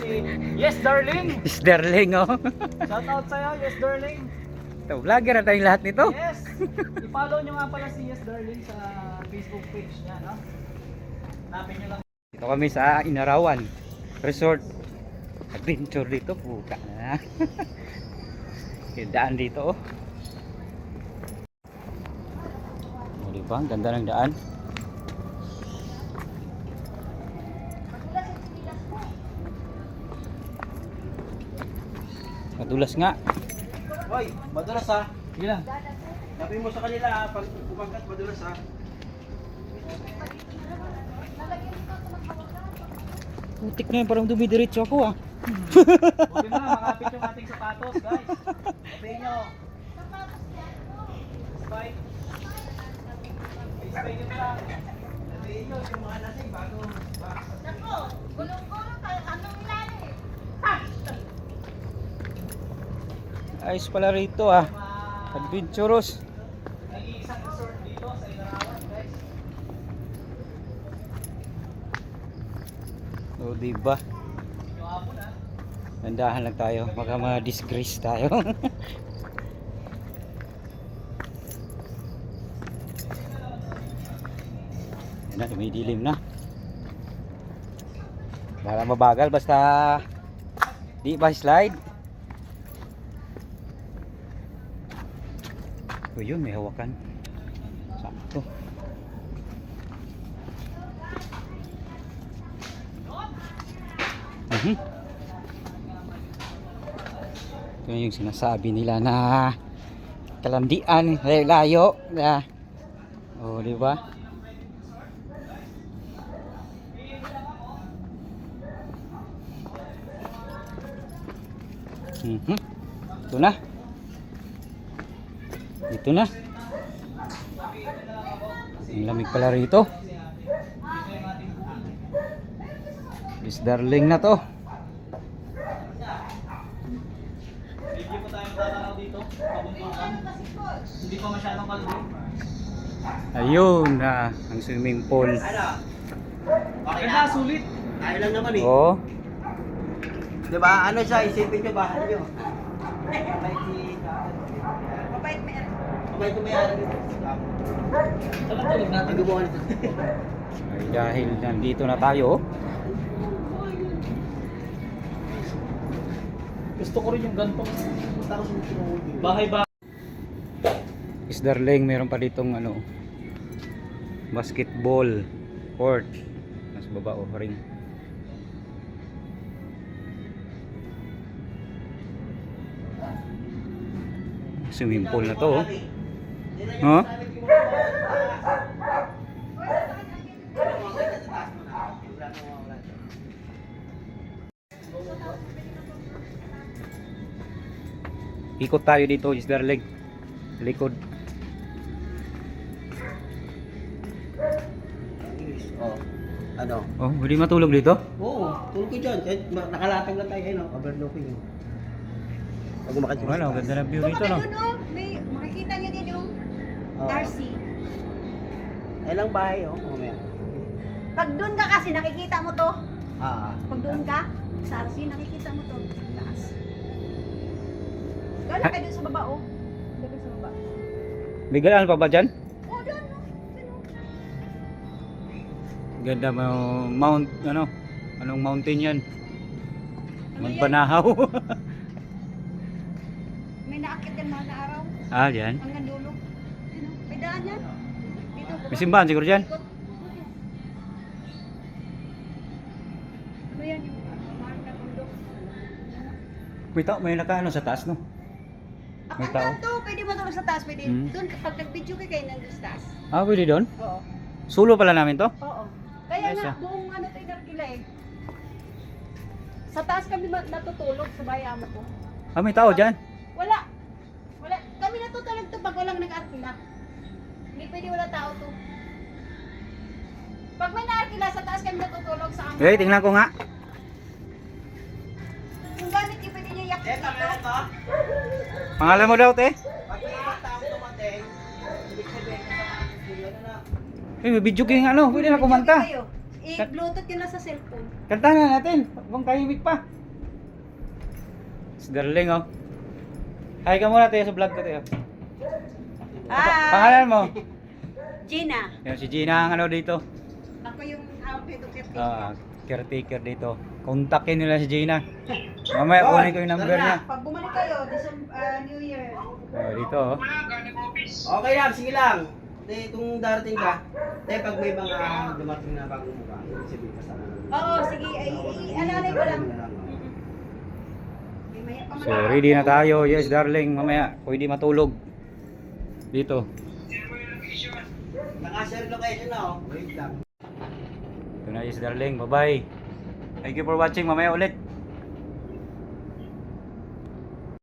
si Yes Darling. Yes, darling, oh. Shout out sa'yo, Yes Darling. Ito, vlogger na tayong lahat nito. Yes! I-follow nyo nga pala si Yes Darling sa Facebook page niya, no? Hanapin nyo lang. Dito kami sa Inarawan Resort. Adventure dito, puta na. Yung daan dito, oh. O, diba? Ang ganda ng daan. Madulas nga. Hoy, madulas ha. Sige lang. Sabi mo sa kanila ha, pag pumangkat madulas ha. Putik na yun, parang dumidiretso ako, ah. Buti na, makapit yung ating sapatos, guys. Sabihin nyo. Spike. Spike nyo lang. Sabihin nyo, yung mga lasing bago. Nako, gulong-gulong tayo. Anong ilalim? Ayos pala rito, ah. Adventurous. Nag-iisang resort dito sa Inarawan, guys. O, diba? Yung hapon, ha? Nandahan lang tayo. Baka ma-disgrace tayo. Yan na, dumidilim na. Baka mabagal, basta di ba slide. O yun, may hawakan. Sakto. Ito yung sinasabi nila na kalandian, layo na. Oh, di ba? Ito na. Ito na. Ang lamig pala rito. Is darling na to. Review po tayo magtatanaw dito. Pabuntukan. Hindi pa masyadong kalbo. Ayun na ang swimming pool. Ano? Okay Ganda, na. sulit. Tayo lang naman eh. Oh, Diba? Ano siya? Isipin nyo, bahan nyo. Mabait si... Mabait mo yan. Mabait ko may alam nito. Saan ang tulog natin? Ang gumawa nito. ay dahil nandito na tayo. Gusto ko rin yung gantong Tapos yung tinawag. bahay-bahay. Is darling, meron pa ditong ano, basketball court. Nasa baba, oh, ring. Swimming pool na to, oh. Huh? Ikot tayo dito, is darling. Likod. Oh. Ano? Oh, hindi matulog dito? Oo, tulog ko dyan. Kahit nakalatag lang tayo, no? Overlooking yun. Pag umakit Wala, ang ganda ng view Doon rito, ka no? doon, oh. May makikita niyo din yung Darcy. Ay lang bahay, oh. Mamaya. Pag doon ka kasi nakikita mo to. Pag doon ka, sa RC, nakikita mo to. Taas. Gano'n ka doon sa baba, oh. Doon sa baba. May galaan pa ba dyan? Oh, doon, no? Doon, oh. Ganda mo, mount, ano? Anong mountain yan? Ano Mount yan? Banahaw. May naakit din mga na araw. Ah, yan. Hanggang dulo. Yun, oh. May daan yan. Dito. May simbahan siguro dyan. Ikot. Ano yan? Yung mahal na bundok. May tao, may nakaano sa taas, no? May Ako tao. na to, pwede mo tulog sa taas, pwede. Hmm. Doon, kapag nag-video kayo nandun sa taas. Ah, pwede doon? Oo. Sulo pala namin to? Oo. Kaya Ayos, nga, ah. buong ano tayo Darkila eh. Sa taas kami natutulog sa bayama ko. Ah, may tao dyan? Wala. Wala. Kami natutulog to pag walang nag-arkila. Hindi pwede wala tao to. Pag may na-arkila, sa taas kami natutulog sa amin. Okay, tingnan ko nga. Yung gamit niyo, pwede niyo yakit dito. Pangalan mo daw, te? Pag may mga taong tumating, hindi sabihin ko sa mga ano na. Eh, may video king ano, pwede na kumanta. Kayo. I-bluetooth yun na sa cellphone. Kantahan na natin. Habang tahimik pa. Si Darling, oh. Hi ka muna, tayo sa vlog ko, tayo. Hi! Pangalan mo? Gina. Yan, si Gina ang ano dito. Ako yung outfit of your Caretaker dito. Kontakin nila si Gina. Mamaya kunin ko yung number niya. Pag bumalik kayo, New Year. Dito, oh. Okay lang, sige lang. Kung darating ka, pag may mga dumating na bagong mukha, sabihin ka sana. Oo, sige. Alalay ko lang. So, ready na tayo. Yes, darling. Mamaya, pwede matulog. Dito. Naka-share location na oh. Wait lang. Ito na, yes, darling. Bye-bye. Thank you for watching. Mamaya ulit.